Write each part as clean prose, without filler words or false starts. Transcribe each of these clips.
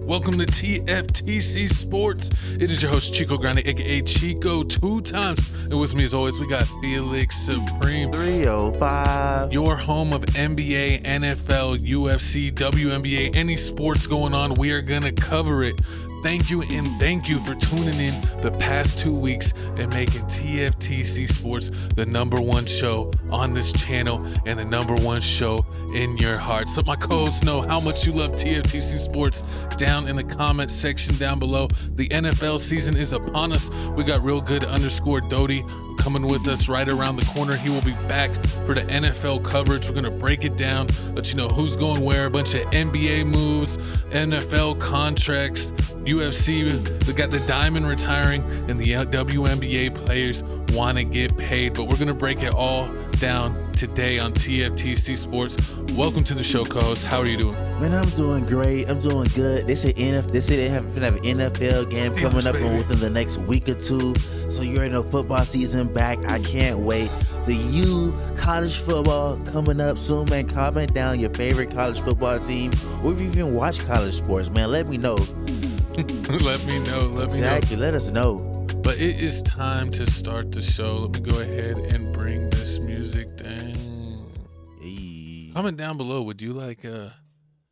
Welcome to TFTC Sports. It is your host, Chico Grande, aka Chico, 2 times. And with me, as always, we got Felix Supreme. 305. Your home of NBA, NFL, UFC, WNBA, any sports going on, we are going to cover it. Thank you for tuning in the past 2 weeks and making TFTC Sports the #1 show on this channel and the #1 show in your heart. So my co-hosts know how much you love TFTC Sports down in the comment section down below. The NFL season is upon us. We got Real Good _ Doty coming with us right around the corner. He will be back for the NFL coverage. We're going to break it down, let you know who's going where, a bunch of NBA moves, NFL contracts, UFC, they got the diamond retiring, and the WNBA players want to get paid. But we're going to break it all down today on TFTC Sports. Welcome to the show, co-host. How are you doing? Man, I'm doing great. I'm doing good. They say they have an NFL game coming up within the next week or two. So you already know football season back. I can't wait. The college football coming up soon, man. Comment down your favorite college football team, or if you even watch college sports, man. Let me know. Let me know. Exactly. Let us know. But it is time to start the show. Let me go ahead and bring this music down. Hey. Comment down below. Would you like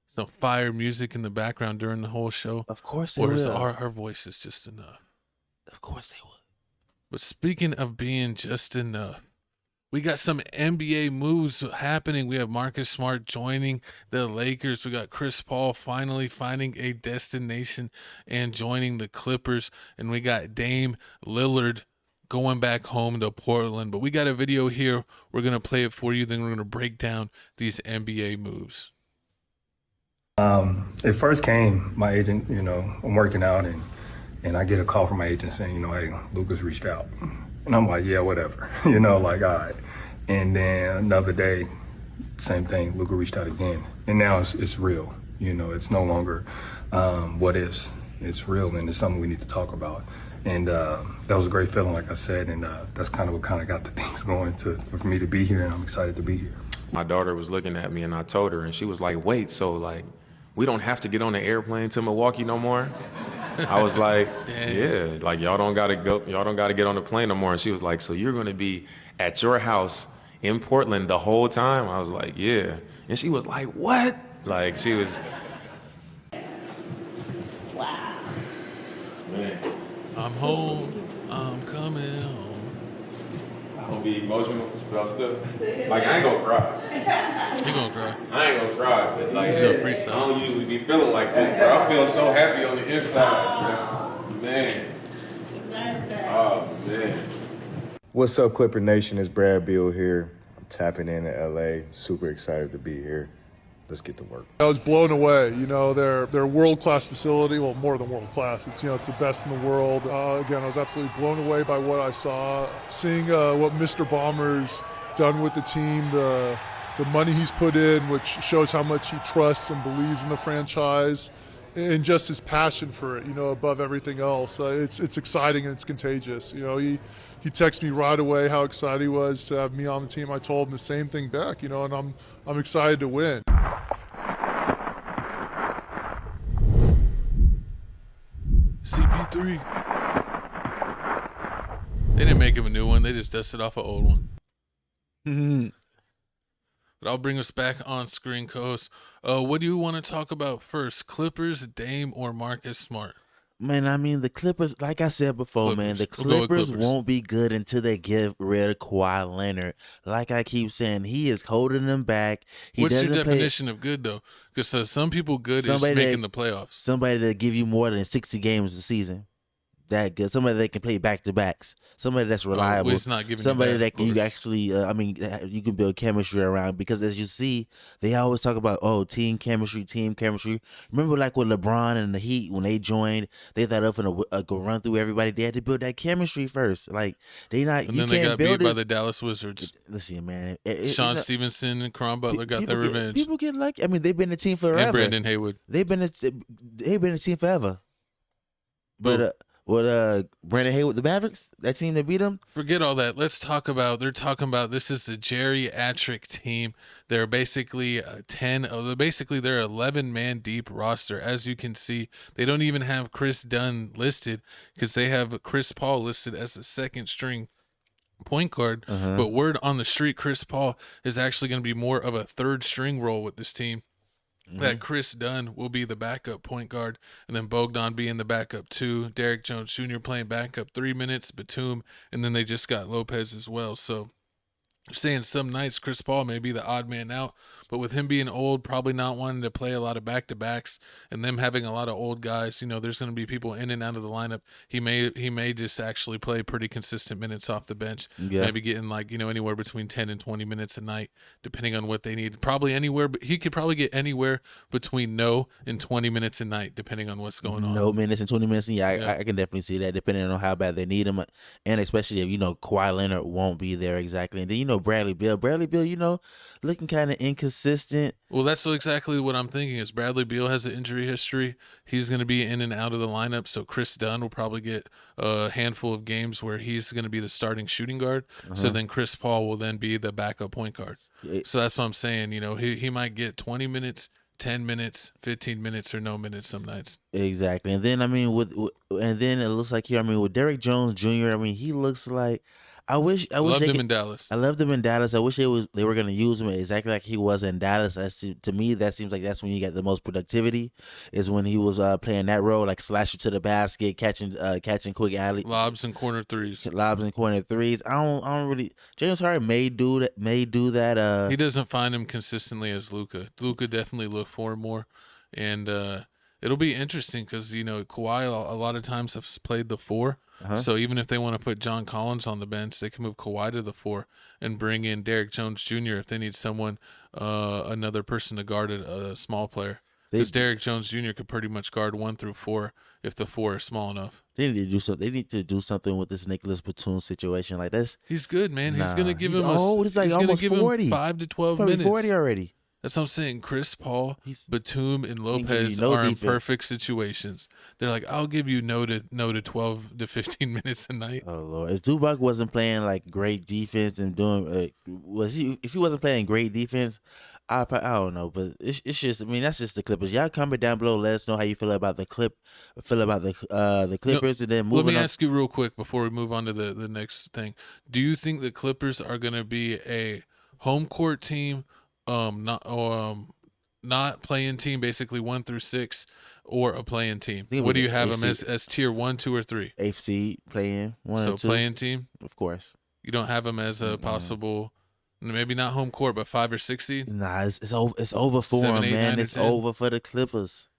some fire music in the background during the whole show? Of course they will. Or is our voices just enough? Of course they would. But speaking of being just enough, we got some NBA moves happening. We have Marcus Smart joining the Lakers. We got Chris Paul finally finding a destination and joining the Clippers. And we got Dame Lillard going back home to Portland. But we got a video here. We're going to play it for you. Then we're going to break down these NBA moves. It first came, my agent, I'm working out and I get a call from my agent saying, hey, Lucas reached out. And I'm like, yeah, whatever, all right. And then another day, same thing, Luka reached out again. And now it's real, it's no longer what ifs. It's real, and it's something we need to talk about. And that was a great feeling, like I said, and that's kind of what got the things going for me to be here, and I'm excited to be here. My daughter was looking at me, and I told her, and she was like, wait, so, we don't have to get on the airplane to Milwaukee no more? I was like, yeah, y'all don't gotta get on the plane no more. And she was like, so you're gonna be at your house in Portland the whole time? I was like, yeah. And she was like, what? She was. Wow. Man. I'm home. I'm coming home. I'm gonna be emotional about stuff. I ain't gonna cry. You gonna cry? I ain't gonna cry, but He's gonna freestyle. I don't usually be feeling like this, bro. I feel so happy on the inside. Man. Oh, man. What's up, Clipper Nation? It's Brad Beal here. I'm tapping in to LA. Super excited to be here. Let's get to work. I was blown away. Their world-class facility. Well, more than world-class. It's it's the best in the world. Again, I was absolutely blown away by what I saw. Seeing what Mr. Bomber's done with the team, the money he's put in, which shows how much he trusts and believes in the franchise, and just his passion for it. Above everything else, it's exciting and it's contagious. He texted me right away how excited he was to have me on the team. I told him the same thing back. And I'm excited to win. CP3. They didn't make him a new one. They just dusted off an old one. Mm-hmm. But I'll bring us back on screen, co-host. What do you want to talk about first? Clippers, Dame, or Marcus Smart? Man, the Clippers, like I said before, man, the Clippers won't be good until they get rid of Kawhi Leonard. Like I keep saying, he is holding them back. What's your definition of good, though? Because some people good is making the playoffs. Somebody that give you more than 60 games a season. That good. Somebody that can play back-to-backs. Somebody that's reliable. It's not giving somebody that can, you actually, you can build chemistry around. Because as you see, they always talk about, team chemistry. Remember with LeBron and the Heat, when they joined, they thought up and go run through everybody. They had to build that chemistry first. And then they got beat by the Dallas Wizards. Listen, man. Sean Stevenson and Caron Butler got their revenge. People get lucky. They've been a team forever. And Brandon Haywood. They've been a team forever. What Brandon Haywood, the Mavericks, that team that beat them? Forget all that. They're talking about this is the geriatric team. They're basically they're 11-man deep roster. As you can see, they don't even have Chris Dunn listed because they have Chris Paul listed as the second string point guard. But word on the street, Chris Paul is actually going to be more of a third string role with this team. That Chris Dunn will be the backup point guard, and then Bogdan being the backup 2, Derek Jones Jr. playing backup 3 minutes, Batum, and then they just got Lopez as well. So saying some nights Chris Paul may be the odd man out, but with him being old, probably not wanting to play a lot of back-to-backs, and them having a lot of old guys, there's going to be people in and out of the lineup. He may just actually play pretty consistent minutes off the bench, maybe getting anywhere between 10 and 20 minutes a night, depending on what they need. But he could probably get anywhere between and 20 minutes a night, depending on what's going on. No minutes and 20 minutes. I can definitely see that, depending on how bad they need him, and especially if Kawhi Leonard won't be there exactly, and then Bradley Beal, looking kind of inconsistent. Well, that's exactly what I'm thinking. Is Bradley Beal has an injury history. He's going to be in and out of the lineup. So Chris Dunn will probably get a handful of games where he's going to be the starting shooting guard. So then Chris Paul will then be the backup point guard. So that's what I'm saying. He might get 20 minutes, 10 minutes, 15 minutes, or no minutes some nights. Exactly. And then and then it looks like here. With Derek Jones Jr. He looks like. I wish loved him in Dallas. I loved him in Dallas. I wish they were going to use him exactly like he was in Dallas. To me, that seems like that's when you get the most productivity, is when he was playing that role, like slasher to the basket, catching quick alley lobs and corner threes. I don't really. James Harden may do that. He doesn't find him consistently as Luka. Luka definitely look for him more, and it'll be interesting because Kawhi a lot of times has played the 4. So even if they want to put John Collins on the bench, they can move Kawhi to the 4 and bring in Derek Jones Jr. if they need someone, another person to guard a small player. Because Derek Jones Jr. could pretty much guard 1 through 4 if the 4 is small enough. They need to do something. They need to do something with this Nicholas Batum situation. Like this. He's good, man. He's gonna give him He's like almost 40. 5 to 12 Probably minutes. 40 already. That's what I'm saying. Chris Paul, Batum, and Lopez are in defense. perfect situations. They're like, I'll give you no to 12 to 15 minutes a night. Oh Lord, if Zubac wasn't playing like great defense and doing if he wasn't playing great defense, I don't know. But it's just that's just the Clippers. Y'all comment down below. Let us know how you feel about the Clippers, and then moving on. Let me ask you real quick before we move on to the next thing. Do you think the Clippers are going to be a home court team? Not playing team, basically 1 through 6, or a playing team. What do you have them as tier 1, 2, or 3? AFC playing 1 so and 2. Playing team, of course. You don't have them as a possible, maybe not home court, but 5 or 6 seed. Nah, it's over for 7, them, 8, man. 9, It's 10. over for the Clippers.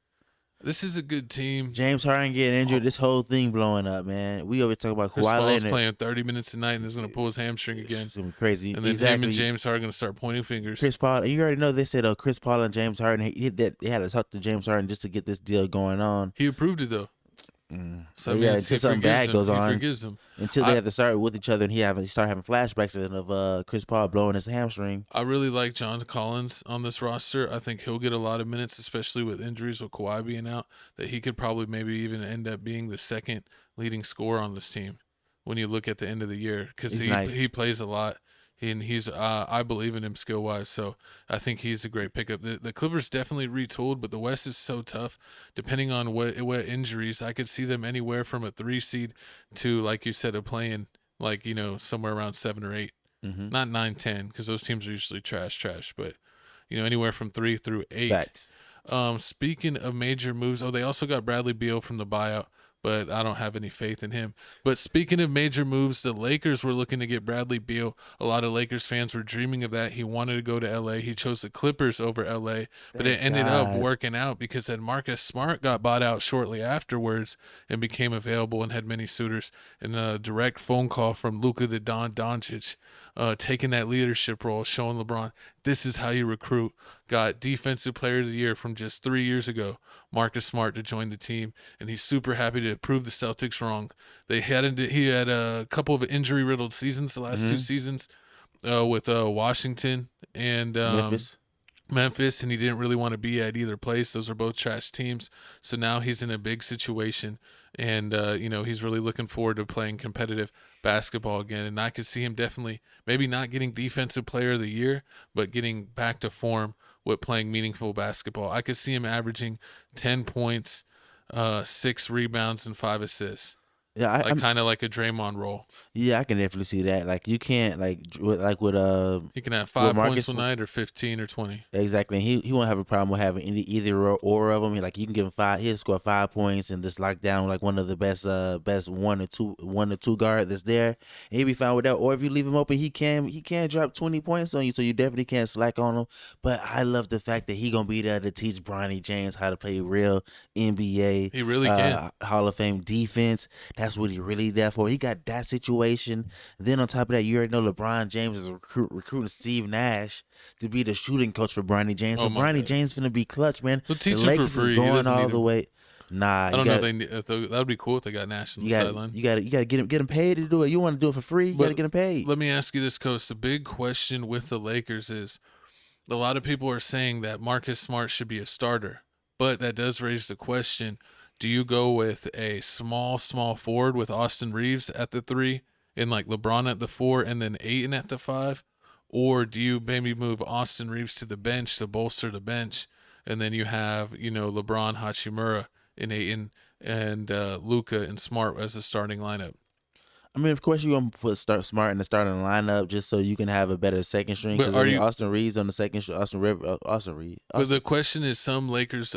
This is a good team. James Harden getting injured, this whole thing blowing up, man. We always talk about Chris Kawhi Paul's Leonard playing 30 minutes a night and he's going to pull his hamstring again. It's gonna be crazy. And then him and James Harden are going to start pointing fingers. Chris Paul, you already know they said Chris Paul and James Harden, they had to talk to James Harden just to get this deal going on. He approved it though. So until something bad goes on, he forgives him. Until they have to start with each other and he start having flashbacks of Chris Paul blowing his hamstring. I really like John Collins on this roster. I think he'll get a lot of minutes, especially with injuries, with Kawhi being out, that he could probably maybe even end up being the second leading scorer on this team when you look at the end of the year, because he plays a lot. He's I believe in him skill wise, so I think he's a great pickup. The Clippers definitely retooled, but the West is so tough. Depending on what injuries, I could see them anywhere from a 3 seed to, like you said, a playing somewhere around 7 or 8, not 9, 10, because those teams are usually trash. But anywhere from 3 through 8. Facts. Speaking of major moves, they also got Bradley Beal from the buyout, but I don't have any faith in him. But speaking of major moves, the Lakers were looking to get Bradley Beal. A lot of Lakers fans were dreaming of that. He wanted to go to L.A. He chose the Clippers over L.A., but it ended up working out because then Marcus Smart got bought out shortly afterwards and became available and had many suitors. And a direct phone call from Luka the Don Doncic, taking that leadership role, showing LeBron, this is how you recruit. Got Defensive Player of the Year from just 3 years ago, Marcus Smart, to join the team, and he's super happy to prove the Celtics wrong. He had a couple of injury-riddled seasons, the last 2 seasons, with Washington and Memphis, and he didn't really want to be at either place. Those are both trash teams. So now he's in a big situation, And, he's really looking forward to playing competitive basketball again. And I could see him definitely maybe not getting Defensive Player of the Year, but getting back to form with playing meaningful basketball. I could see him averaging 10 points, 6 rebounds, and 5 assists. Yeah, Kind of like a Draymond role. yeah, I can definitely see that. Like you can't with He can have 5 Marcus points one night or 15 or 20. exactly. He won't have a problem with having either or of them. Like you can give him 5. He'll score 5 points and just lock down like one of the best one or two guard that's there. And he'll be fine with that. Or if you leave him open, he can drop 20 points on you. So you definitely can't slack on him. But I love the fact that he gonna be there to teach Bronny James how to play real NBA. He really can. Hall of Fame defense. That's what he really there for. He got that situation. Then on top of that, you already know LeBron James is recruiting Steve Nash to be the shooting coach for Bronny James. So Bronny James finna be clutch, man. We'll teach the him Lakers for free. is going all the way. Nah, I don't know. That would be cool if they got Nash on the sideline. You got to get him paid to do it. You want to do it for free? You got to get him paid. Let me ask you this, Coach. The big question with the Lakers is a lot of people are saying that Marcus Smart should be a starter, but that does raise the question: do you go with a small forward with Austin Reeves at the 3 and like LeBron at the 4 and then Ayton at the 5? Or do you maybe move Austin Reeves to the bench to bolster the bench, and then you have, LeBron, Hachimura, and Ayton, and Luka and Smart as the starting lineup? I mean, of course, you're going to put Smart in the starting lineup just so you can have a better second string. Because Austin Reeves on the second string. Austin Reeves. But the question is, some Lakers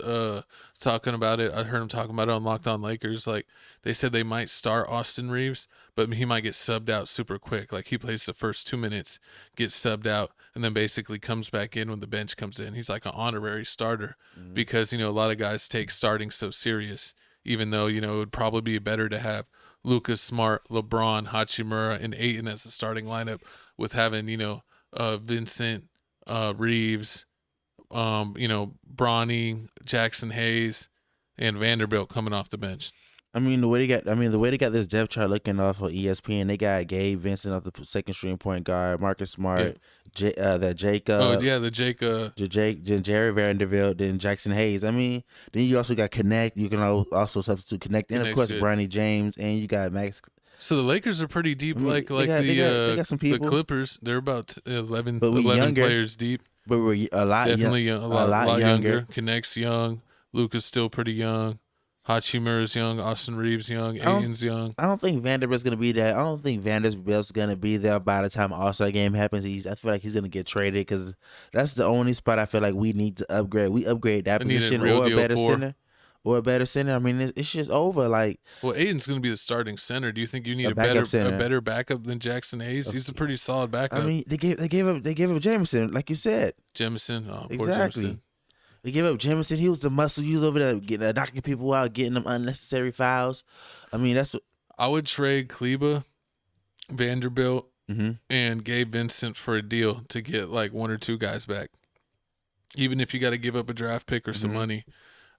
talking about it. I heard him talking about it on Locked On Lakers. Like, they said they might start Austin Reeves, but he might get subbed out super quick. Like, he plays the first 2 minutes, gets subbed out, and then basically comes back in when the bench comes in. He's like an honorary starter because, a lot of guys take starting so serious, even though, it would probably be better to have Lucas, Smart, LeBron, Hachimura, and Ayton as the starting lineup, with having, Vincent, Reeves, Bronny, Jackson Hayes, and Vanderbilt coming off the bench. I mean, the way they got this depth chart looking off of ESPN, they got Gabe Vincent off the second string point guard, Marcus Smart, Jerry Vanderbilt, then Jackson Hayes. I mean, then you also got Connect. You can also substitute Connect, and of course Bronny James, and you got Max. So the Lakers are pretty deep, they got some people. The Clippers. They're about 11 players deep. But we're a lot younger. Connect's young. Luka's still pretty young. Hachimura's young, Austin Reeves young, Ayton's young. I don't think Vanderbilt's gonna be there. I don't think Vanderbilt's gonna be there by the time All-Star game happens. I feel like he's gonna get traded because that's the only spot I feel like we need to upgrade. We upgrade that position or a better center. I mean, it's just over. Like, well, Ayton's gonna be the starting center. Do you think you need a better backup than Jackson Hayes? He's a pretty solid backup. I mean, they gave up Jameson, like you said. Poor Exactly. Jameson. They gave up Jameson. He was the muscle. He was over there knocking people out, getting them unnecessary fouls. I mean, that's what I would trade Kleba, Vanderbilt, and Gabe Vincent for a deal to get like 1 or 2 guys back. Even if you got to give up a draft pick or some money,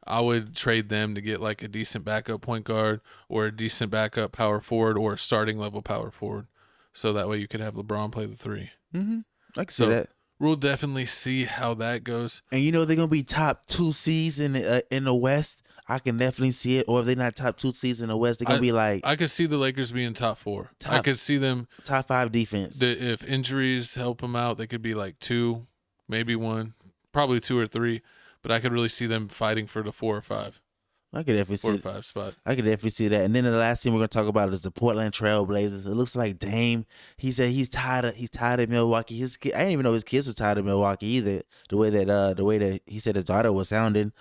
I would trade them to get like a decent backup point guard or a decent backup power forward or a starting level power forward. So that way you could have LeBron play the 3. I can see that. We'll definitely see how that goes. And they're gonna be top 2 seeds in the West. I can definitely see it. Or if they're not top 2 seeds in the West, they're gonna be like. I could see the Lakers being top 4. I could see them top 5 defense. If injuries help them out, they could be like 2, maybe 1, probably 2 or 3. But I could really see them fighting for the 4 or 5. I could definitely 4 or 5 spot. I could definitely see that. And then the last team we're gonna talk about is the Portland Trail Blazers. It looks like Dame. He said he's tired of Milwaukee. I didn't even know his kids were tired of Milwaukee either. The way that he said his daughter was sounding.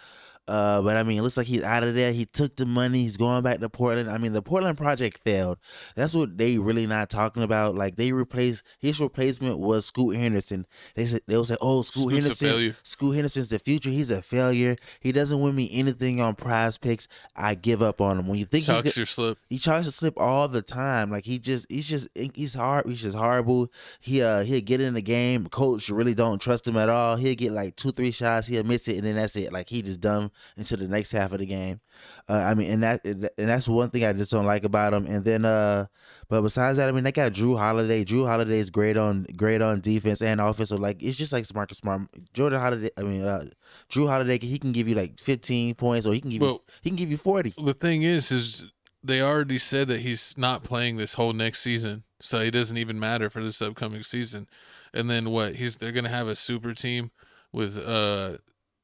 But I mean, it looks like he's out of there. He took the money. He's going back to Portland. I mean, the Portland project failed. That's what they really not talking about. Like his replacement was Scoot Henderson. They'll say, oh, Scoot Henderson's the future. He's a failure. He doesn't win me anything on Prize Picks. I give up on him. When you think he chalks your slip all the time. Like he's hard. He's just horrible. He'll get in the game. Coach really don't trust him at all. He'll get like 2-3 shots. He'll miss it, and then that's it. Like he just dumb into the next half of the game. I mean, and that's one thing I just don't like about him. And then, but besides that, I mean, they got Drew Holiday. Drew Holiday is great on defense and offense. So like, it's just like Marcus Smart. Drew Holiday, he can give you like 15 points, or he can give you 40. The thing is they already said that he's not playing this whole next season, so it doesn't even matter for this upcoming season. And then they're gonna have a super team with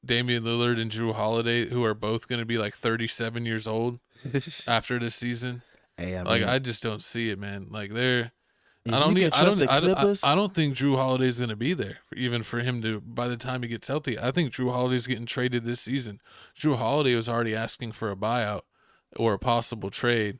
Damian Lillard and Drew Holiday, who are both gonna be like 37 years old after this season. Hey, I just don't see it, man. Like I don't think Drew Holiday is gonna be there, even for him to. By the time he gets healthy, I think Drew Holiday's getting traded this season. Drew Holiday was already asking for a buyout or a possible trade,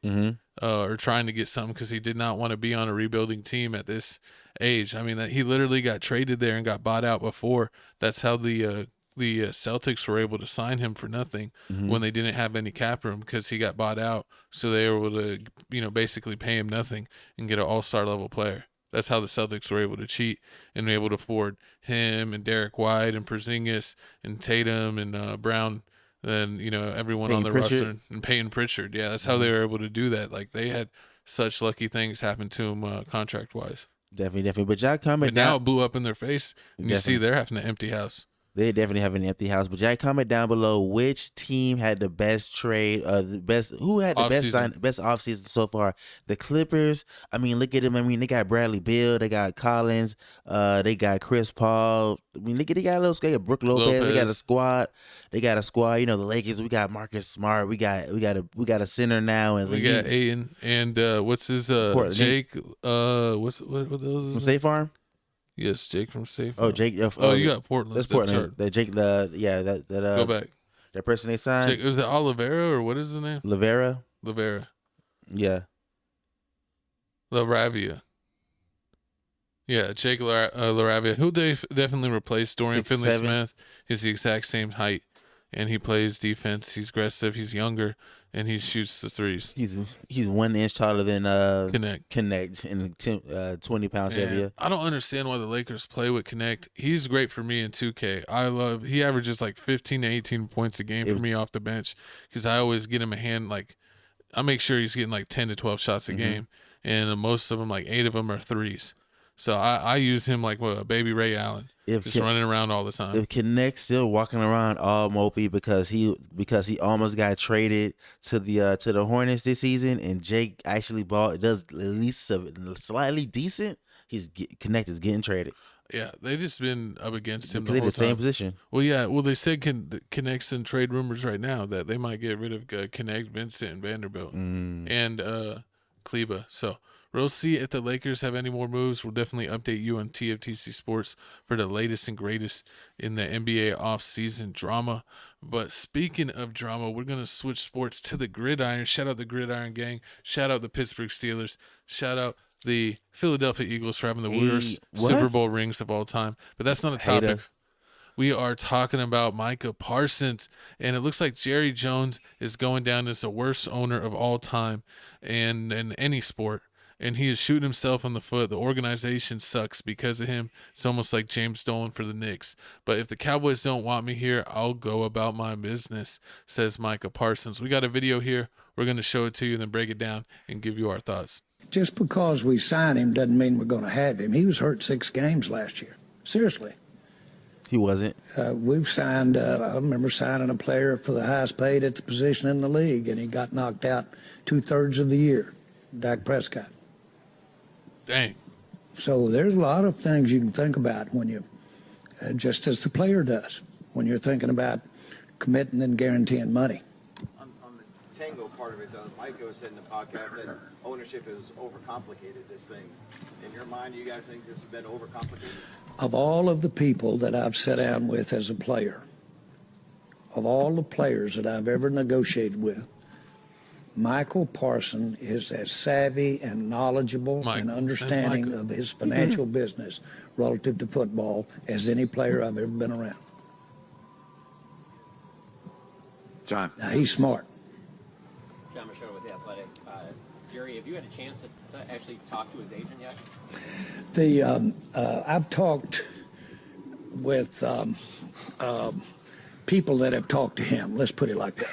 or trying to get something because he did not want to be on a rebuilding team at this age. I mean, that he literally got traded there and got bought out before. That's how the Celtics were able to sign him for nothing when they didn't have any cap room, because he got bought out. So they were able to, basically pay him nothing and get an all-star level player. That's how the Celtics were able to cheat and able to afford him and Derek White and Porzingis and Tatum and Brown and, everyone Peyton on the Pritchard. roster and Peyton Pritchard. Yeah, that's how they were able to do that. Like, they had such lucky things happen to him contract-wise. Definitely. But y'all comment But now down. it blew up in their face, and you see they're having an empty house. They definitely have an empty house. But y'all comment down below which team had the best trade, who had the best offseason so far. The Clippers. I mean, look at them. I mean, they got Bradley Beal, they got Collins, they got Chris Paul. I mean, they got a Brook Lopez. They got a squad. The Lakers. We got Marcus Smart. We got a center now, and We got Aiden and what's his Jake? What those? from State Farm. Yes, Jake from Safe. Oh, Jake. You got Portland. That's Portland. That Jake. Go back. That person they signed. Jake, was it Oliveira or what is his name? Lavera. Yeah. LaRavia. Yeah, Jake LaRavia. He'll definitely replace Dorian 6'7". Finley-Smith. He's the exact same height, and he plays defense. He's aggressive. He's younger, and he shoots the threes. He's 1 inch taller than Connect and 20 pounds heavier. I don't understand why the Lakers play with Connect. He's great for me in 2K. He averages like 15 to 18 points a game for me off the bench, because I always get him a hand. Like, I make sure he's getting like 10 to 12 shots a game, and most of them, like 8 of them are threes. So I use him like a baby Ray Allen, running around all the time. If Connect's still walking around all mopey because he almost got traded to the Hornets this season, and Jake actually does at least slightly decent, Connect is getting traded. Yeah, they just been up against him the They're whole the same time. position. Well, yeah. Well, they said Connect's in trade rumors right now that they might get rid of Connect, Vincent, and Vanderbilt, and Kleba. So we'll see if the Lakers have any more moves. We'll definitely update you on TFTC Sports for the latest and greatest in the NBA offseason drama. But speaking of drama, we're going to switch sports to the gridiron. Shout out the Gridiron Gang. Shout out the Pittsburgh Steelers. Shout out the Philadelphia Eagles for having the worst Super Bowl rings of all time. But that's not a topic. We are talking about Micah Parsons, and it looks like Jerry Jones is going down as the worst owner of all time and in any sport. And he is shooting himself in the foot. The organization sucks because of him. It's almost like James Dolan for the Knicks. But if the Cowboys don't want me here, I'll go about my business, says Micah Parsons. We got a video here. We're going to show it to you and then break it down and give you our thoughts. Just because we sign him doesn't mean we're going to have him. He was hurt 6 games last year. Seriously. He wasn't. We've signed, I remember signing a player for the highest paid at the position in the league, and he got knocked out 2/3 of the year, Dak Prescott. Dang. So there's a lot of things you can think about when you, just as the player does, when you're thinking about committing and guaranteeing money. On the tango part of it, though, Micah said in the podcast that ownership has overcomplicated this thing. In your mind, do you guys think this has been overcomplicated? Of all of the people that I've sat down with as a player, of all the players that I've ever negotiated with, Michael Parsons is as savvy and knowledgeable and understanding of his financial business relative to football as any player I've ever been around. John. Now, he's smart. John Machado with The Athletic. Jerry, have you had a chance to actually talk to his agent yet? I've talked with people that have talked to him. Let's put it like that.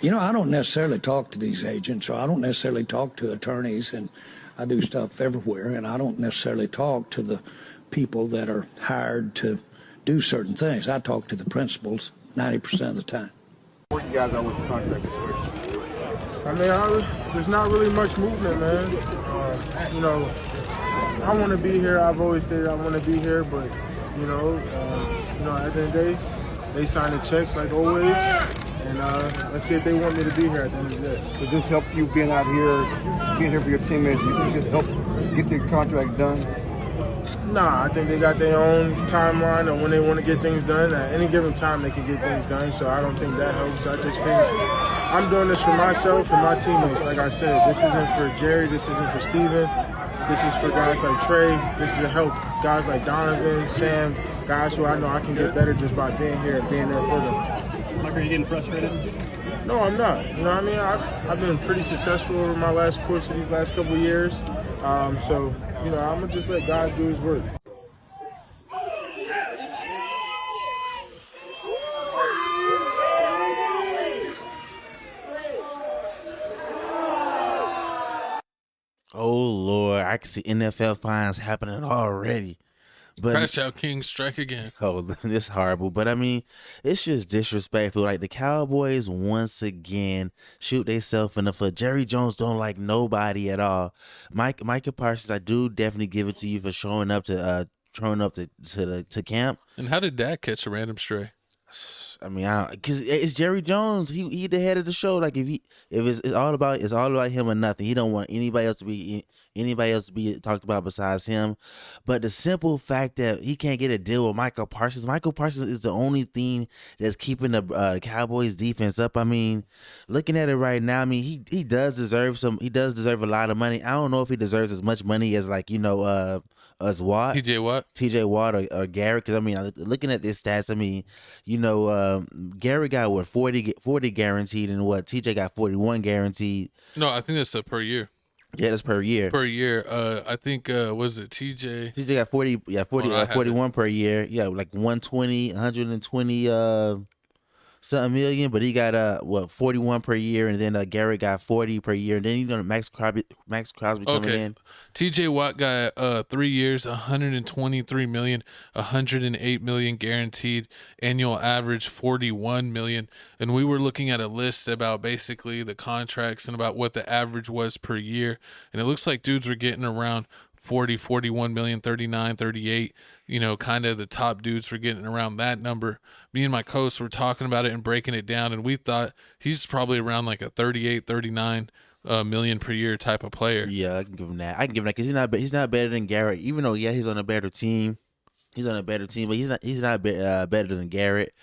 You know, I don't necessarily talk to these agents, or I don't necessarily talk to attorneys, and I do stuff everywhere, and I don't necessarily talk to the people that are hired to do certain things. I talk to the principals 90% of the time. Where you guys are with the contract situation? I mean, there's not really much movement, man. You know, I want to be here. I've always stated I want to be here, but you know, at the end of the day, they sign the checks like always, and let's see if they want me to be here at the end of the day. Does this help you being out here, being here for your teammates? You think this help get the contract done? Nah, I think they got their own timeline of when they want to get things done. At any given time, they can get things done, so I don't think that helps. I just think I'm doing this for myself and my teammates. Like I said, this isn't for Jerry, this isn't for Steven. This is for guys like Trey. This is to help guys like Donovan, Sam, guys who I know I can get better just by being here and being there for them. Mike, are you getting frustrated? No, I'm not. You know what I mean? I've been pretty successful over my last course of these last couple of years. So, you know, I'm going to just let God do his work. Oh, Lord. I can see NFL fines happening already. But Crash Out King strike again. Oh, this horrible. But, I mean, it's just disrespectful. Like, the Cowboys, once again, shoot themselves in the foot. Jerry Jones don't like nobody at all. Micah Parsons, I do definitely give it to you for showing up to camp. And how did Dak catch a random stray? I mean, because it's Jerry Jones. He the head of the show. Like if it's all about him or nothing. He don't want anybody else to be talked about besides him. But the simple fact that he can't get a deal with Micah Parsons. Micah Parsons is the only thing that's keeping the Cowboys defense up. I mean, looking at it right now, I mean he does deserve a lot of money. I don't know if he deserves as much money as as Watt, TJ Watt or Garrett. Because I mean, looking at this stats, I mean, Garrett got what 40 guaranteed, and what TJ got 41 guaranteed. No, I think that's per year. Yeah, that's per year. Per year. I think was it TJ? TJ got 40. Yeah, 41 per year. Yeah, like 120 something million, but he got 41 per year, and then Garrett got 40 per year, and then Max Crosby coming in. TJ Watt got 3 years, 123 million, 108 million guaranteed, annual average 41 million, and we were looking at a list about basically the contracts and about what the average was per year, and it looks like dudes were getting around 40, 41 million, 39, 38, kind of the top dudes were getting around that number. Me and my coach were talking about it and breaking it down, and we thought he's probably around like a 38, 39 million per year type of player. Yeah, I can give him that. Because he's not better than Garrett, even though, yeah, he's on a better team. He's on a better team, but he's not better than Garrett.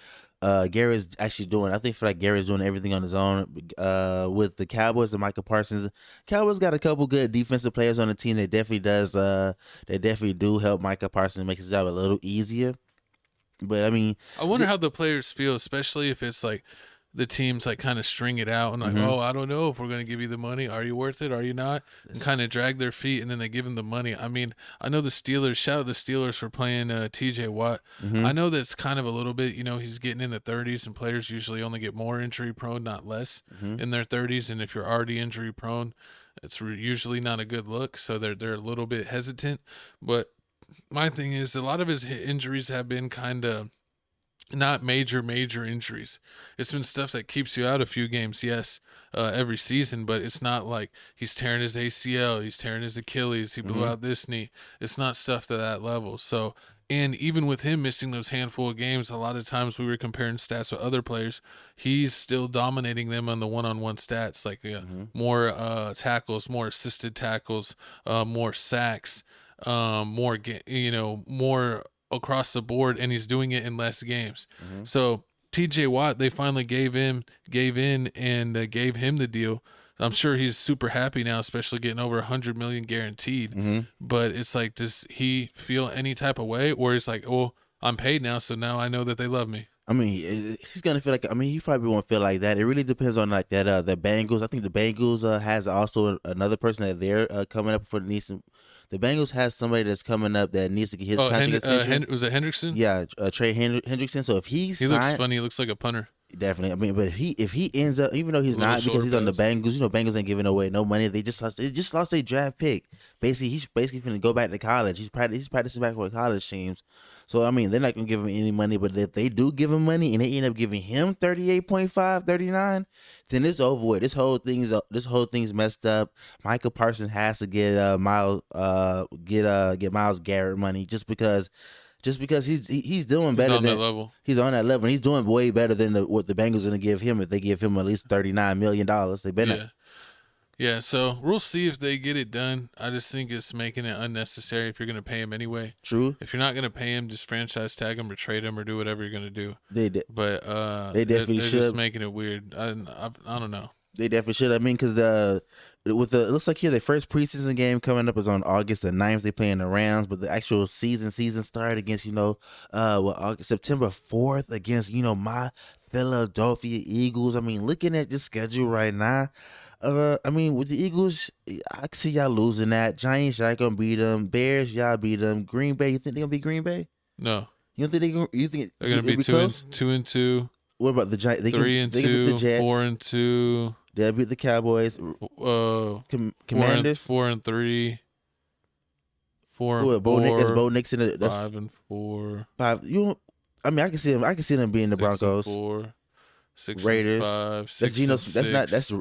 Garrett's actually I feel like Garrett's doing everything on his own with the Cowboys and Micah Parsons. Cowboys got a couple good defensive players on the team that definitely do help Micah Parsons make his job a little easier. But I mean, I wonder how the players feel, especially if it's like the teams like kind of string it out and like, oh, I don't know if we're going to give you the money. Are you worth it? Are you not? And kind of drag their feet, and then they give him the money. I mean, I know the Steelers, shout out the Steelers for playing TJ Watt. I know that's kind of a little bit, he's getting in the 30s, and players usually only get more injury prone, not less in their 30s. And if you're already injury prone, it's usually not a good look. So they're a little bit hesitant. But my thing is, a lot of his injuries have been kind of not major injuries. It's been stuff that keeps you out a few games, yes, every season, but it's not like he's tearing his ACL, he's tearing his Achilles, he blew out this knee. It's not stuff to that level. So, and even with him missing those handful of games, a lot of times we were comparing stats with other players. He's still dominating them on the one-on-one stats, like more tackles, more assisted tackles, more sacks, more across the board, and he's doing it in less games. So TJ Watt, they finally gave in and gave him the deal. I'm sure he's super happy now, especially getting over 100 million guaranteed. But it's like, does he feel any type of way, or it's like, oh, I'm paid now, so now I know that they love me? I mean, he's gonna feel like. I mean, he probably won't feel like that. It really depends on like that. The Bengals. I think the Bengals has also another person that they're coming up for the needs. The Bengals has somebody that's coming up that needs to get his contract extension. Was it Hendrickson? Yeah, Trey Hendrickson. So if he looks funny. He looks like a punter. Definitely. I mean, but if he ends up, even though he's not, because he's on the Bengals, you know, Bengals ain't giving away no money. They just lost their draft pick. Basically, he's finna go back to college. He's practicing back with college teams. So I mean, they're not gonna give him any money. But if they do give him money and they end up giving him 38.5, 39, then it's over with. This whole thing's messed up. Micah Parsons has to get Miles Garrett money just because he's doing better on than that level. He's on that level. And he's doing way better than what the Bengals are gonna give him if they give him at least $39 million. They better. Yeah, so we'll see if they get it done. I just think it's making it unnecessary if you're going to pay him anyway. True. If you're not going to pay him, just franchise tag him or trade him or do whatever you're going to do. But they definitely they're should. just making it weird. I don't know. They definitely should. I mean, because it looks like here the first preseason game coming up is on August the 9th. They playing the Rams, but the actual season started against September 4th against my Philadelphia Eagles. I mean, looking at the schedule right now. I mean, with the Eagles, I can see y'all losing that. Giants, y'all gonna beat them. Bears, y'all beat them. Green Bay, you think they're gonna beat Green Bay? No. You don't think you think they're gonna be 2-2? What about the Giants? 3-2, they can beat the Jets. 4-2. They'll beat the Cowboys. Commanders 4-3. 4-4. That's Bo Nixon. That's 5-4. 5. I mean, I can see them being the Broncos. 6-4. 6 Raiders. 5, 6 that's Geno. 6,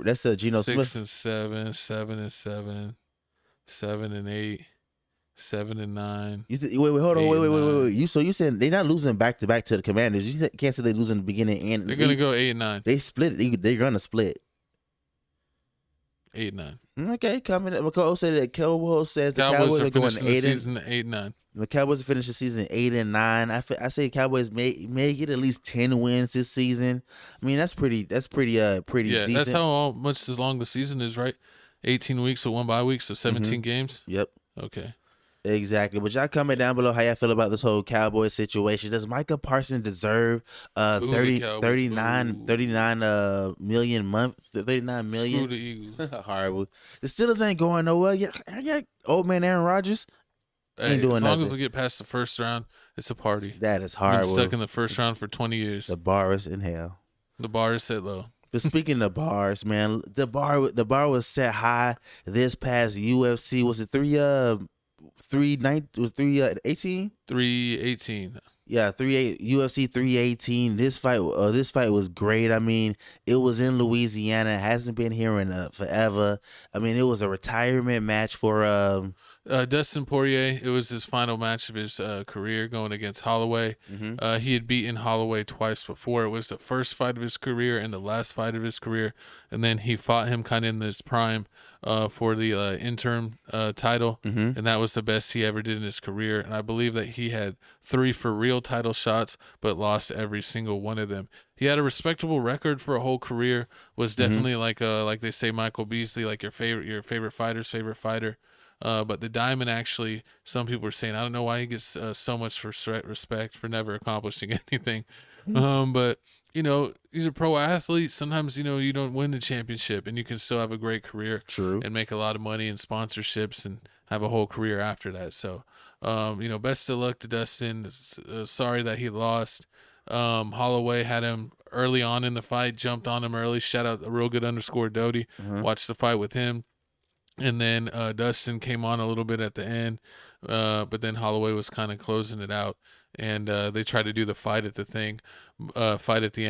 That's Geno 6 Smith. 7, 7 7 8, 7-9. Wait, hold on, wait. You said they're not losing back to back to the Commanders. You can't say they losing the beginning and they're gonna go 8-9. They split. They're gonna split. 8-9. Okay, coming up. McCall said that Cowboys says the Cowboys are going 8-9. The Cowboys finish the season 8-9. I say Cowboys may get at least 10 wins this season. I mean, that's pretty Yeah, decent. that's how much as long the season is, right? 18 weeks, so 1 bye week, so 17 games. Yep. Okay. Exactly. But y'all comment down below how y'all feel about this whole Cowboys situation. Does Micah Parsons deserve 39 million month? 39 million? Screw the Eagles. Horrible. The Steelers ain't going nowhere. Yeah, old man Aaron Rodgers ain't doing as long nothing. as we get past the first round, it's a party. That is Been horrible. stuck in the first round for 20 years. The bar is in hell. The bar is set low. But speaking of bars, man, the bar was set high this past UFC. Was it 318? 318. Yeah, UFC 318. This fight was great. I mean, it was in Louisiana. It hasn't been here in forever. I mean, it was a retirement match for Dustin Poirier. It was his final match of his career going against Holloway. Mm-hmm. He had beaten Holloway twice before. It was the first fight of his career and the last fight of his career. And then he fought him kind of in his prime for the interim title. Mm-hmm. And that was the best he ever did in his career. And I believe that he had 3 for real title shots, but lost every single one of them. He had a respectable record for a whole career. Was definitely like they say Michael Beasley, like your favorite fighter's favorite fighter. But the Diamond, actually, some people are saying, I don't know why he gets so much respect for never accomplishing anything. But, he's a pro athlete. Sometimes, you don't win the championship and you can still have a great career. True. And make a lot of money in sponsorships and have a whole career after that. So, best of luck to Dustin. Sorry that he lost. Holloway had him early on in the fight, jumped on him early. Shout out a real good _Doty. Watched the fight with him. And then Dustin came on a little bit at the end, but then Holloway was kind of closing it out. And they tried to do the fight at the end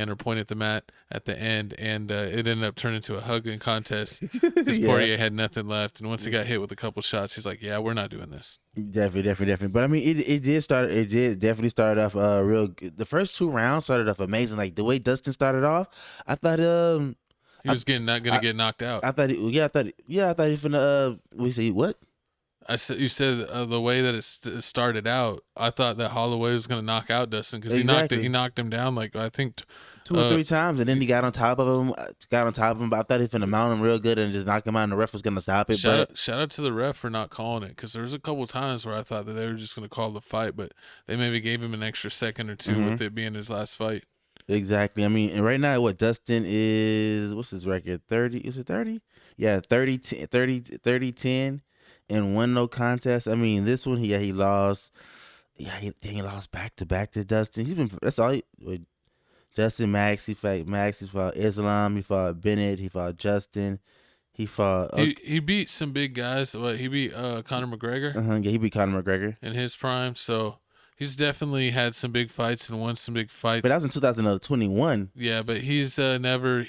or point at the mat at the end, and it ended up turning into a hugging contest because Poirier had nothing left. And once he got hit with a couple shots, he's like, "Yeah, we're not doing this." Definitely. But I mean, it did definitely start off real good. The first 2 rounds started off amazing. Like the way Dustin started off, I thought he was not gonna get knocked out. I thought he finna. We say what? You said the way that it started out, I thought that Holloway was going to knock out Dustin because he knocked him down like I think 2 or 3 times, and then he got on top of him. But I thought he finna mount him real good and just knock him out, and the ref was going to stop it. Shout out to the ref for not calling it, because there was a couple times where I thought that they were just going to call the fight, but they maybe gave him an extra second or 2 with it being his last fight. Exactly. I mean, and right now, what Dustin is, what's his record? 30? Is it 30? Yeah, 30-10. And 1 no contest. I mean, this one, he lost. Yeah, he lost back to back to Dustin. That's all. Justin Max. He fought Islam. He fought Bennett. He fought Justin. He fought. He beat some big guys. He beat Conor McGregor. Yeah, he beat Conor McGregor in his prime. So he's definitely had some big fights and won some big fights. But that was in 2021. Yeah, but he's never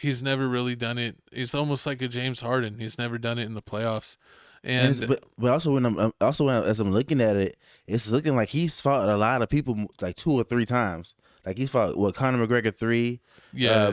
really done it. He's almost like a James Harden. He's never done it in the playoffs. But also when as I'm looking at it, it's looking like he's fought a lot of people like 2 or 3 times. Like he's fought Conor McGregor 3. Yeah.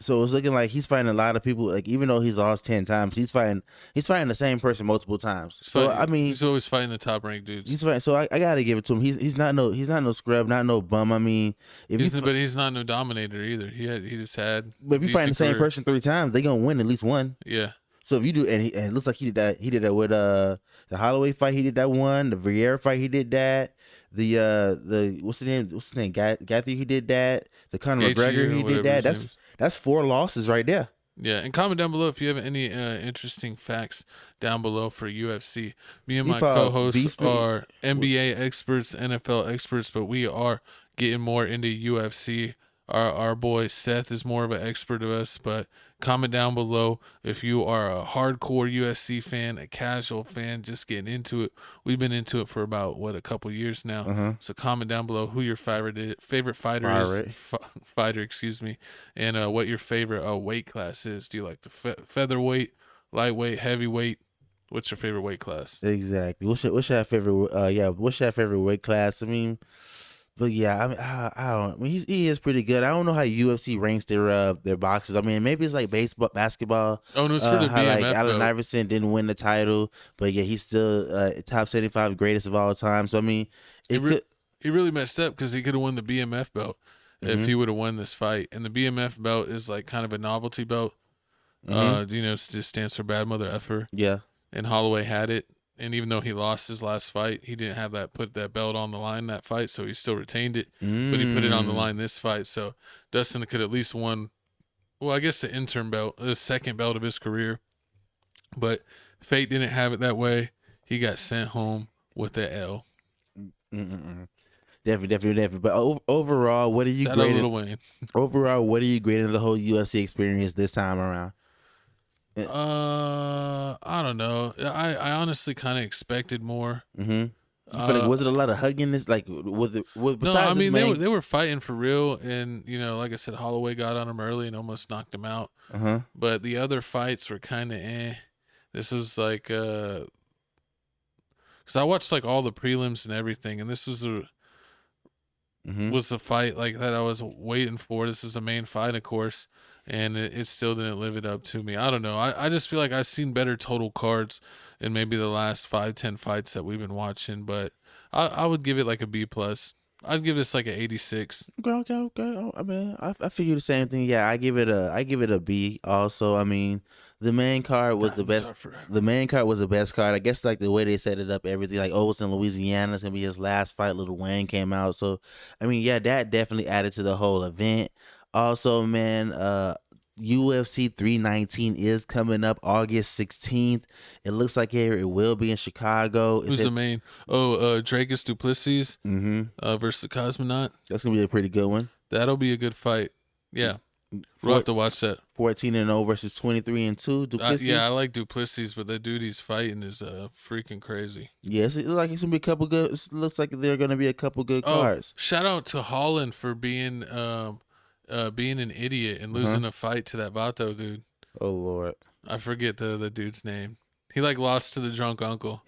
So it's looking like he's fighting a lot of people. Like even though he's lost 10 times, he's fighting the same person multiple times. So I mean, he's always fighting the top ranked dudes. He's fighting. So I gotta give it to him. He's not no scrub, not no bum. I mean, but he's not no dominator either. He just had. But if you fighting the same person 3 times, they gonna win at least one. Yeah. So if you do, and it looks like he did that with the Holloway fight. He did that one. The Vieira fight. He did that. The what's his name? Gaethje. He did that. The Conor McGregor. He did that. That's 4 losses right there. Yeah, and comment down below if you have any interesting facts down below for UFC. Me and my co-hosts are NBA experts, NFL experts, but we are getting more into UFC. Our boy Seth is more of an expert of us, but comment down below if you are a hardcore UFC fan, a casual fan, just getting into it. We've been into it for about, a couple years now. So comment down below who your favorite fighter is, and what your favorite weight class is. Do you like the featherweight, lightweight, heavyweight? What's your favorite weight class? Exactly. What's your favorite? What's your favorite weight class? I mean. But yeah, I mean, he is pretty good. I don't know how UFC ranks their boxes. I mean, maybe it's like basketball. Oh, no, it's for the BMF like Allen belt. Iverson didn't win the title, but yeah, he's still top 75 greatest of all time. So I mean, he really messed up because he could have won the BMF belt if he would have won this fight. And the BMF belt is like kind of a novelty belt. It just stands for Bad Mother Effer. Yeah. And Holloway had it. And even though he lost his last fight, he didn't have put that belt on the line that fight, so he still retained it. But he put it on the line this fight, so Dustin could at least won. Well, I guess the interim belt, the second belt of his career. But fate didn't have it that way. He got sent home with the L. Definitely. But overall, what are you grading? Little Wayne. Overall, what are you grading the whole UFC experience this time around? I don't know. I honestly kind of expected more. You feel like, was it a lot of hugging? This was it? Besides no, I mean they were fighting for real, and like I said, Holloway got on him early and almost knocked him out. But the other fights were kind of This was like because I watched like all the prelims and everything, and this was was the fight like that I was waiting for. This was the main fight, of course. And it still didn't live it up to me. I don't know. I just feel like I've seen better total cards in maybe the last 5-10 fights that we've been watching. But I would give it like a B+. I'd give this like an 86. Okay. I mean, I figure the same thing. Yeah, I give it a B. Also, I mean, the main card was the best. The main card was the best card. I guess like the way they set it up, everything like it's in Louisiana. It's gonna be his last fight. Lil Wayne came out, so I mean, yeah, that definitely added to the whole event. Also, man, UFC 319 is coming up August 16th. It looks like it will be in Chicago. Who's the main? Dragus Duplessis versus the Cosmonaut. That's going to be a pretty good one. That'll be a good fight. Yeah. We'll have to watch that. 14-0 versus 23-2. Duplessis. Yeah, I like Duplessis, but the dude he's fighting is freaking crazy. Yes, it looks like it's gonna be a couple good. It looks like there are gonna be a couple good cards. Shout out to Holland for being an idiot and losing a fight to that Vato dude. Oh Lord, I forget the dude's name. He like lost to the drunk uncle,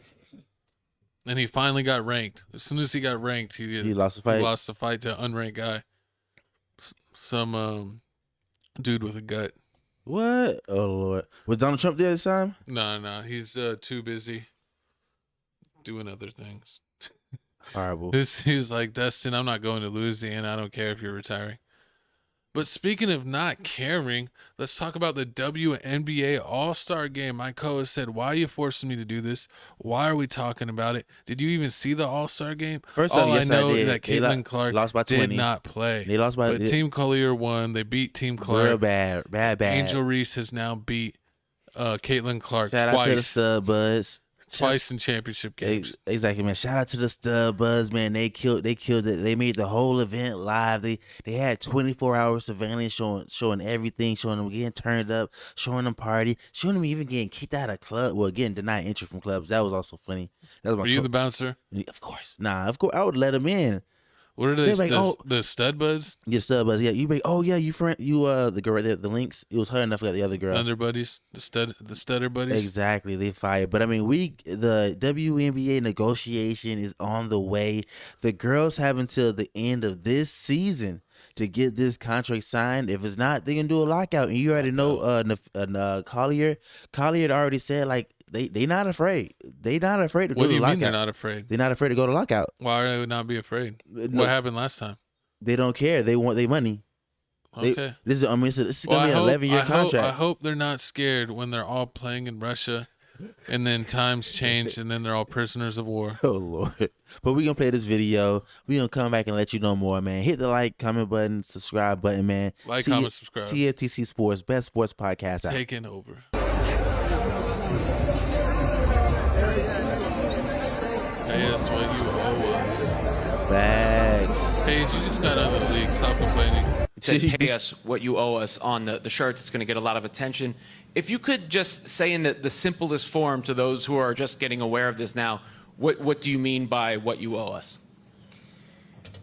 and he finally got ranked. As soon as he got ranked, he lost the fight. He lost the fight to an unranked guy. Some dude with a gut. What? Oh Lord, was Donald Trump there this time? No, he's too busy doing other things. Horrible. He was like, Dustin, I'm not going to Louisiana. I don't care if you're retiring. But speaking of not caring, let's talk about the WNBA All-Star Game. My co-host said, why are you forcing me to do this? Why are we talking about it? Did you even see the All-Star Game? First off, yes, I know I did. that Caitlin Clark lost by 20. did not play. They lost by... But Team Collier won. They beat Team Clark. Real bad. Angel Reese has now beat Caitlin Clark Shout twice. Shout out to the Sub Buds. twice in championship games. Exactly, man. Shout out to the Stud Buzz, man. They killed it. They made the whole event live. They had 24-hour surveillance showing everything, showing them getting turned up, showing them party, showing them even getting kicked out of club. Well, getting denied entry from clubs. That was also funny. That was Were you the bouncer? Of course. Of course. I would let them in. What are they? The Stud Buzz? Yeah, Stud Buzz. Yeah, you friend, the girl, the Lynx. It was her and I forgot the other girl. Thunder Buddies, the Stutter Buddies. Exactly, they fired. But I mean, the WNBA negotiation is on the way. The girls have until the end of this season to get this contract signed. If it's not, they can do a lockout. And you already know, Collier had already said like. They not afraid. They not afraid to go to lockout. What do you mean they're not afraid? They're not afraid to go to lockout. Why would they not be afraid? What happened last time? They don't care. They want their money. Okay. This is going to be an 11-year contract. I hope they're not scared when they're all playing in Russia and then times change and then they're all prisoners of war. Oh, Lord. But we're going to play this video. We're going to come back and let you know more, man. Hit the like, comment button, subscribe button, man. Like, comment, subscribe. TFTC Sports, best sports podcast out. Taking over. Pay us what you owe us. Bags. Paige, you just got out of the league. Stop complaining. It said, pay us what you owe us on the shirts. It's going to get a lot of attention. If you could just say in the simplest form to those who are just getting aware of this now, what do you mean by what you owe us?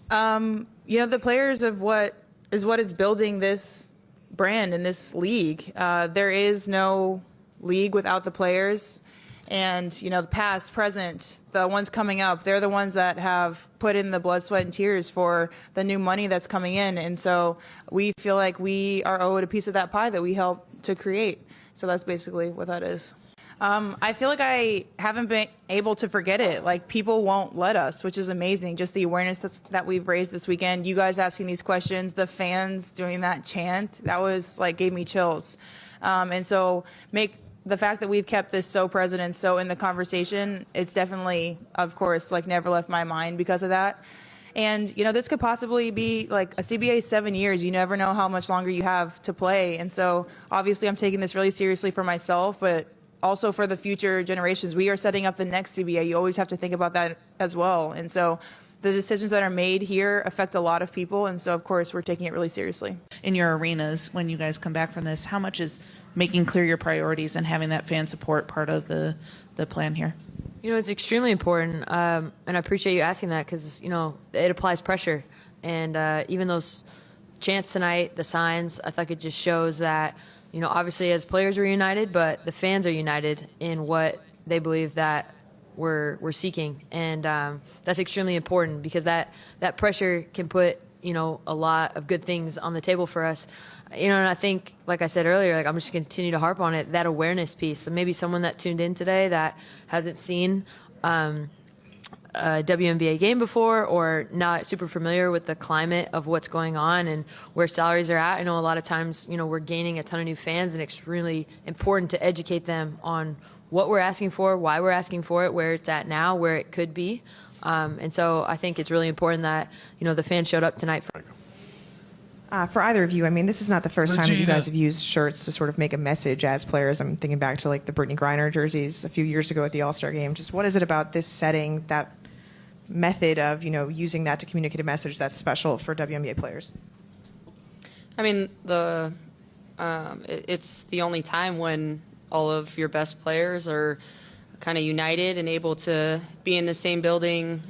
The players of what is building this brand in this league. There is no league without the players. And, the past, present, the ones coming up, they're the ones that have put in the blood, sweat, and tears for the new money that's coming in. And so we feel like we are owed a piece of that pie that we helped to create. So that's basically what that is. I feel like I haven't been able to forget it. Like, people won't let us, which is amazing. Just the awareness that we've raised this weekend. You guys asking these questions, the fans doing that chant, that was gave me chills. And so the fact that we've kept this so present and so in the conversation, it's definitely, of course, never left my mind because of that. And, this could possibly be a CBA 7 years. You never know how much longer you have to play. And so obviously I'm taking this really seriously for myself, but also for the future generations. We are setting up the next CBA. You always have to think about that as well. And so the decisions that are made here affect a lot of people. And so, of course, we're taking it really seriously. In your arenas, when you guys come back from this, how much is making clear your priorities and having that fan support part of the plan here? It's extremely important. And I appreciate you asking that because, it applies pressure. And even those chants tonight, the signs, I think it just shows that, obviously as players we're united, but the fans are united in what they believe that we're seeking. And that's extremely important because that pressure can put, a lot of good things on the table for us. And I think, like I said earlier, I'm just going to continue to harp on it, that awareness piece. So maybe someone that tuned in today that hasn't seen a WNBA game before or not super familiar with the climate of what's going on and where salaries are at. I know a lot of times, we're gaining a ton of new fans, and it's really important to educate them on what we're asking for, why we're asking for it, where it's at now, where it could be. And so I think it's really important that, the fans showed up tonight. For either of you, this is not the first time that you guys have used shirts to sort of make a message as players. I'm thinking back to the Brittany Griner jerseys a few years ago at the All-Star Game. Just what is it about this setting, that method of, using that to communicate a message that's special for WNBA players? It's the only time when all of your best players are kind of united and able to be in the same building,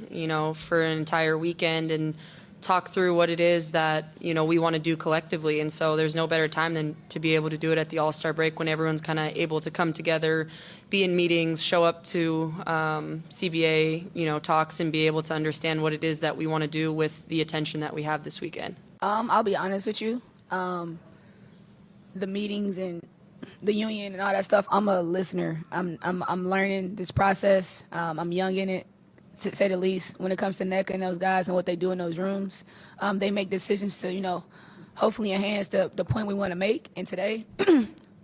for an entire weekend and talk through what it is that, we want to do collectively. And so there's no better time than to be able to do it at the All-Star break when everyone's kind of able to come together, be in meetings, show up to CBA, talks and be able to understand what it is that we want to do with the attention that we have this weekend. I'll be honest with you. The meetings and the union and all that stuff, I'm a listener. I'm learning this process. I'm young in it, to say the least. When it comes to NECA and those guys and what they do in those rooms, they make decisions to, hopefully enhance the point we want to make. And today,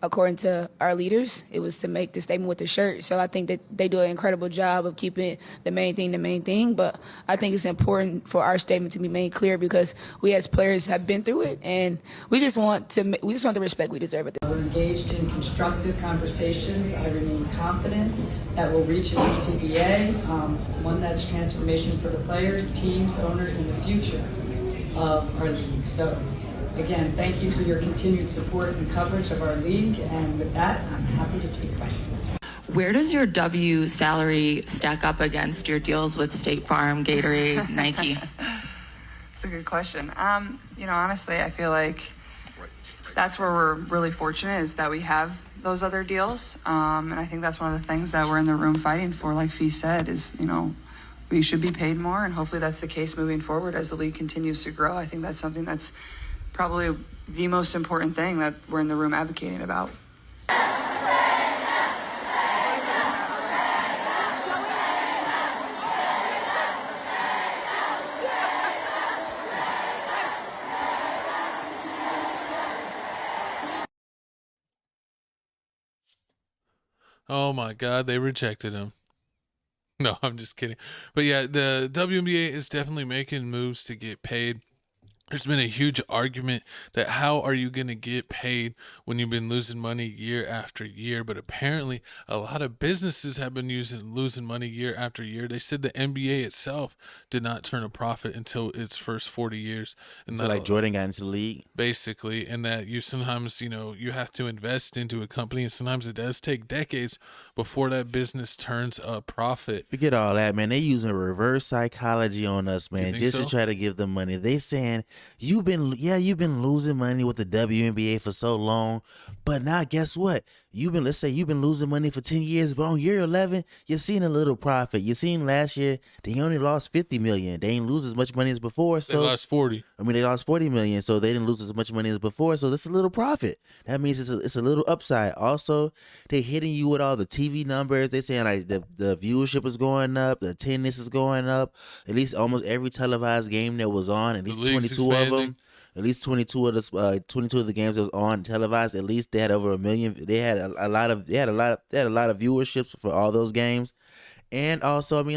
according to our leaders, it was to make the statement with the shirt. So I think that they do an incredible job of keeping the main thing. But I think it's important for our statement to be made clear because we as players have been through it, and we just want the respect we deserve. We're engaged in constructive conversations. I remain confident that we'll reach a new CBA, one that's transformation for the players, teams, owners, and the future of our league. So, again, thank you for your continued support and coverage of our league. And with that, I'm happy to take questions. Where does your W salary stack up against your deals with State Farm, Gatorade, Nike? That's a good question. Honestly, I feel like that's where we're really fortunate is that we have those other deals. And I think that's one of the things that we're in the room fighting for, like Fee said, is, we should be paid more. And hopefully that's the case moving forward as the league continues to grow. I think that's something that's probably the most important thing that we're in the room advocating about. Oh my God, they rejected him. No, I'm just kidding. But yeah, the WNBA is definitely making moves to get paid. There's been a huge argument that how are you going to get paid when you've been losing money year after year? But apparently a lot of businesses have been losing money year after year. They said the NBA itself did not turn a profit until its first 40 years. And so like Jordan got into the league? Basically, and that you sometimes, you have to invest into a company, and sometimes it does take decades before that business turns a profit. Forget all that, man. They using reverse psychology on us, man, just to try to give them money. They saying, you've been losing money with the WNBA for so long, but now guess what? Let's say you've been losing money for 10 years, but on year 11, you're seeing a little profit. You seen last year, they only lost $50 million. They didn't lose as much money as before. So they lost 40. They lost $40 million, so they didn't lose as much money as before. So that's a little profit. That means it's a little upside. Also, they hitting you with all the TV numbers. They saying like the viewership is going up, the attendance is going up. At least almost every televised game that was on, at least 22 of them. At least 22 of the games that was on televised. At least they had over 1 million. They had a lot of viewerships for all those games. And also, we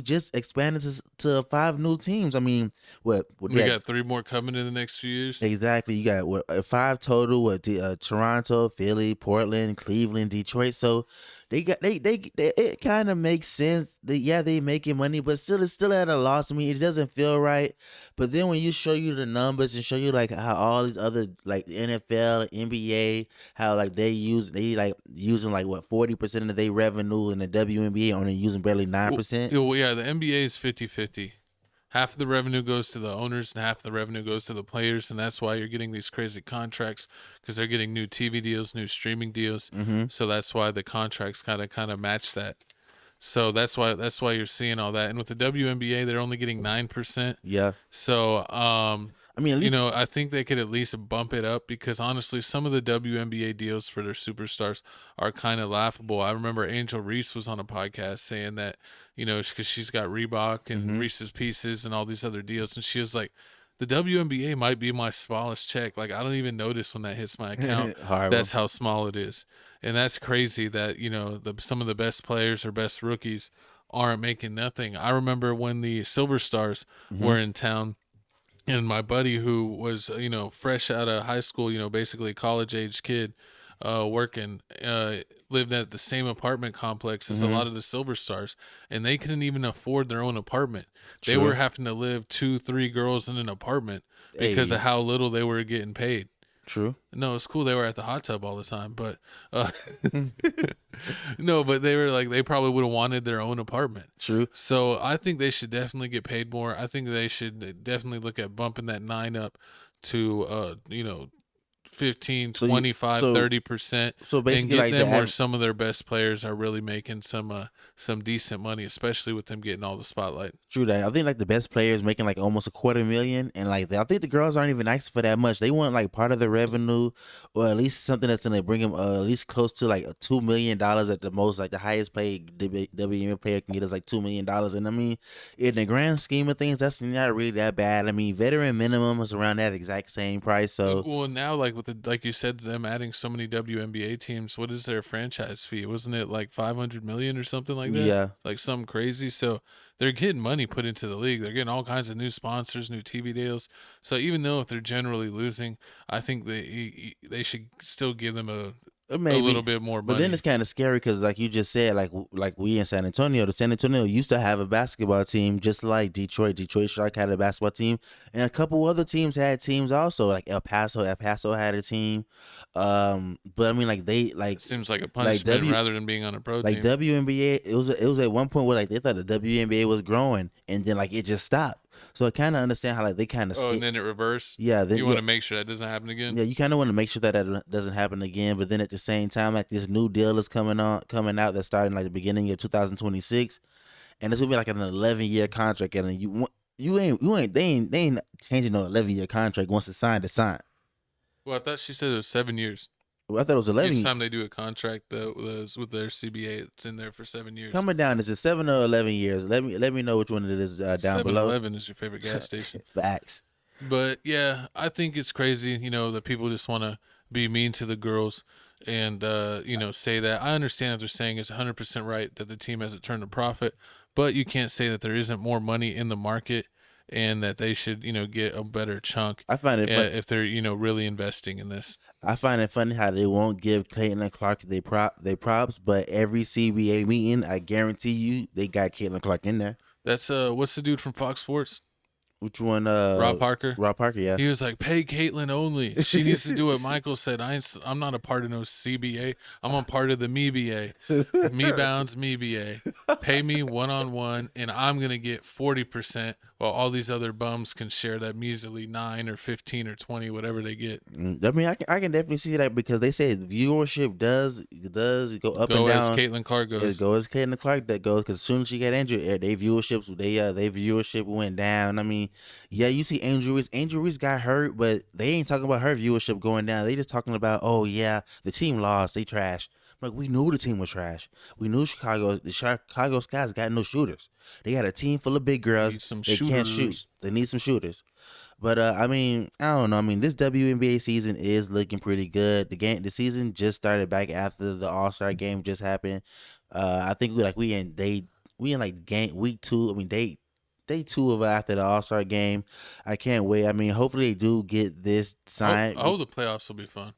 just expanded to 5 new teams. We got 3 more coming in the next few years. Exactly. You got 5 total. Toronto, Philly, Portland, Cleveland, Detroit. So it kind of makes sense. They making money, but it's still at a loss. It doesn't feel right. But then when you show you the numbers and show you like how all these other like the NFL, NBA, how like they using like what 40% of their revenue, and the WNBA only using barely 9%. Well, yeah, the NBA is 50-50. Half of the revenue goes to the owners and half of the revenue goes to the players, and that's why you're getting these crazy contracts, because they're getting new TV deals, new streaming deals. So that's why the contracts kind of match that. So that's why you're seeing all that. And with the WNBA, they're only getting 9%. Yeah. So I think they could at least bump it up, because honestly, some of the WNBA deals for their superstars are kind of laughable. I remember Angel Reese was on a podcast saying that, because she's got Reebok and Reese's Pieces and all these other deals, and she was like, the WNBA might be my smallest check. Like, I don't even notice when that hits my account. That's how small it is. And that's crazy that, some of the best players or best rookies aren't making nothing. I remember when the Silver Stars were in town, and my buddy who was, fresh out of high school, basically a college-age kid, working, lived at the same apartment complex as a lot of the Silver Stars, and they couldn't even afford their own apartment. True. They were having to live 2-3 girls in an apartment because of how little they were getting paid. True. No, it's cool. They were at the hot tub all the time, but no, but they were like, they probably would have wanted their own apartment. True. So I think they should definitely get paid more. I think they should definitely look at bumping that 9 up to 15, 25, 30%. So basically, and get like them where some of their best players are really making some decent money, especially with them getting all the spotlight. True that. I think like the best players making like almost $250,000, and like I think the girls aren't even asking for that much. They want like part of the revenue, or at least something that's gonna bring them at least close to like $2 million at the most. Like the highest paid WNBA player can get us like $2 million, and in the grand scheme of things, that's not really that bad. Veteran minimum is around that exact same price. So well, now like with like you said, them adding so many WNBA teams. What is their franchise fee? Wasn't it like $500 million or something like that? Yeah. Like something crazy. So they're getting money put into the league. They're getting all kinds of new sponsors, new TV deals. So even though if they're generally losing, I think they should still give them a little bit more money. But then it's kind of scary because, like you just said, like we in San Antonio, the San Antonio used to have a basketball team just like Detroit. Detroit Shark had a basketball team, and a couple other teams had teams also. Like El Paso had a team. But I mean, like it seems like a punishment rather than being on a pro team. Like WNBA, it was at one point where like they thought the WNBA was growing, and then like it just stopped. So I kind of understand how like they kind of. And then it reversed. Yeah, you want to make sure that doesn't happen again. Yeah, you kind of want to make sure that doesn't happen again. But then at the same time, like this new deal is coming out that's starting like the beginning of 2026, and it's gonna be like an 11-year contract, and they ain't changing no 11-year contract once it's signed. It's signed. Well, I thought she said it was 7 years. Well, I thought it was 11. Each time they do a contract that was with their CBA, it's in there for 7 years. Coming down, is it 7 or 11 years? Let me know which one it is down below. 7-Eleven is your favorite gas station. Facts. But yeah, I think it's crazy, that people just want to be mean to the girls and, say that. I understand that they're saying it's 100% right that the team hasn't turned a profit, but you can't say that there isn't more money in the market and that they should, get a better chunk. I find it if they're, really investing in this. I find it funny how they won't give Caitlin Clark they props, but every CBA meeting, I guarantee you, they got Caitlin Clark in there. That's what's the dude from Fox Sports? Which one? Rob Parker. Rob Parker, yeah. He was like, pay Caitlin only. She needs to do what Michael said. I'm not a part of no CBA. I'm a part of the MeBA. Me bounds MeBA. Pay me one-on-one, and I'm going to get 40%, while all these other bums can share that measly 9 or 15 or 20, whatever they get. I mean, I can definitely see that because they say viewership does go up and down. Go as Caitlin Clark goes. Go as Caitlin Clark that goes, because as soon as she got injured, their viewership went down. I mean, yeah, you see Angel Reese. Angel Reese got hurt, but they ain't talking about her viewership going down. They just talking about, oh yeah, the team lost, they trash. Like, we knew the team was trash. We knew the Chicago Sky's got no shooters. They got a team full of big girls. Can't shoot. They need some shooters. But I mean, I don't know. I mean, this WNBA season is looking pretty good. The season just started back after the All-Star game just happened. I think we in game week 2. I mean, day 2 of after the All-Star game. I can't wait. I mean, hopefully they do get this signed. I hope the playoffs will be fun.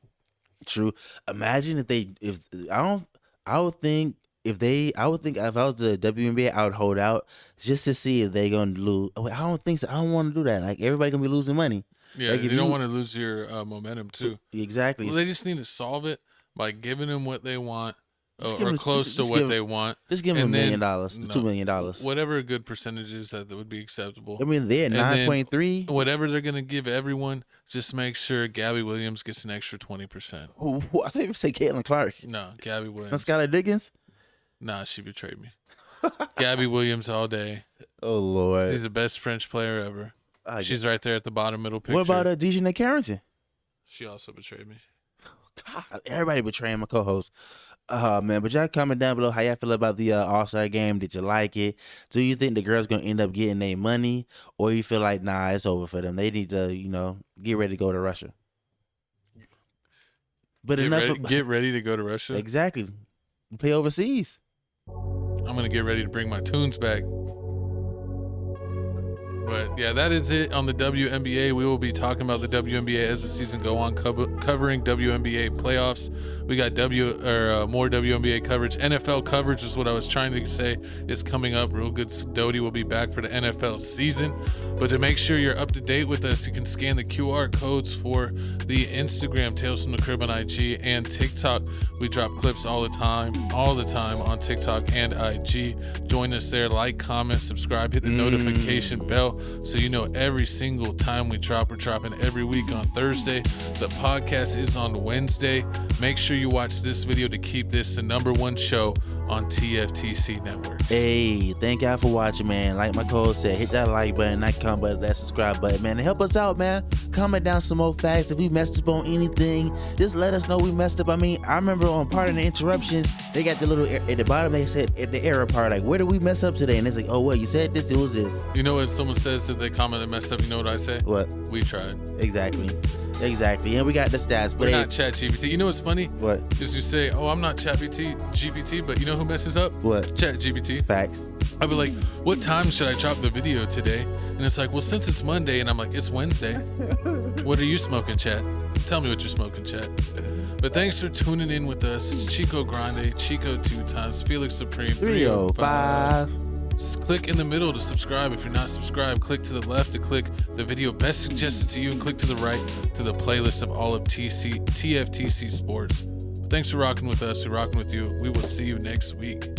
True. Imagine if I would think if I was the WNBA, I would hold out just to see if they're gonna lose. I don't think so. I don't want to do that. Like, everybody gonna be losing money. Yeah, like, you don't want to lose your momentum too. Exactly. Well, they just need to solve it by giving them what they want. Or close to what they want. Just give them $1 million, $2 million. Whatever a good percentage is that would be acceptable. I mean, they're at 9.3. Whatever they're going to give everyone, just make sure Gabby Williams gets an extra 20%. Oh, I thought you would say Caitlin Clark. No, Gabby Williams. Not Skylar Diggins? Nah, she betrayed me. Gabby Williams all day. Oh, Lord. She's the best French player ever. She's right there at the bottom middle picture. What about Dejanay Carrington? She also betrayed me. God, everybody betraying my co-host. Man, but y'all comment down below how y'all feel about the All-Star game. Did you like it? Do you think the girls gonna end up getting their money, or you feel like, nah, it's over for them? They need to, get ready to go to Russia. But get ready to go to Russia. Exactly. Play overseas. I'm gonna get ready to bring my tunes back. But yeah, that is it on the WNBA. We will be talking about the WNBA as the season go on, covering WNBA playoffs. We got more WNBA coverage. NFL coverage is what I was trying to say is coming up. Real Good Doty will be back for the NFL season. But to make sure you're up to date with us, you can scan the QR codes for the Instagram, Tales from the Crib on IG, and TikTok. We drop clips all the time on TikTok and IG. Join us there, like, comment, subscribe, hit the notification bell so you know every single time we drop. We're dropping every week on Thursday. The podcast is on Wednesday. Make sure you watch this video to keep this the #1 show on TFTC Network. Hey, thank y'all for watching, man. Like my co-host said, hit that like button, that comment button, that subscribe button, man. And help us out, man. Comment down some more facts. If we messed up on anything, just let us know we messed up. I mean, I remember on part of the interruption, they got the little at the bottom, they said at the error part, like, where did we mess up today? And it's like, oh, well, you said this, it was this. You know, if someone says that they comment and messed up, you know what I say? What? We tried. Exactly. Exactly. And we got the stats. We're not ChatGPT. You know what's funny? What? Is you say, oh, I'm not GPT, but you know who messes up? What? ChatGPT. Facts. I'd be like, what time should I drop the video today? And it's like, well, since it's Monday, and I'm like, it's Wednesday. What are you smoking, chat? Tell me what you're smoking, chat. But thanks for tuning in with us. It's Chico Grande, Chico 2 times, Felix Supreme 305. Just click in the middle to subscribe. If you're not subscribed, click to the left to click the video best suggested to you, and click to the right to the playlist of all of TFTC Sports. But thanks for rocking with us. We're rocking with you. We will see you next week.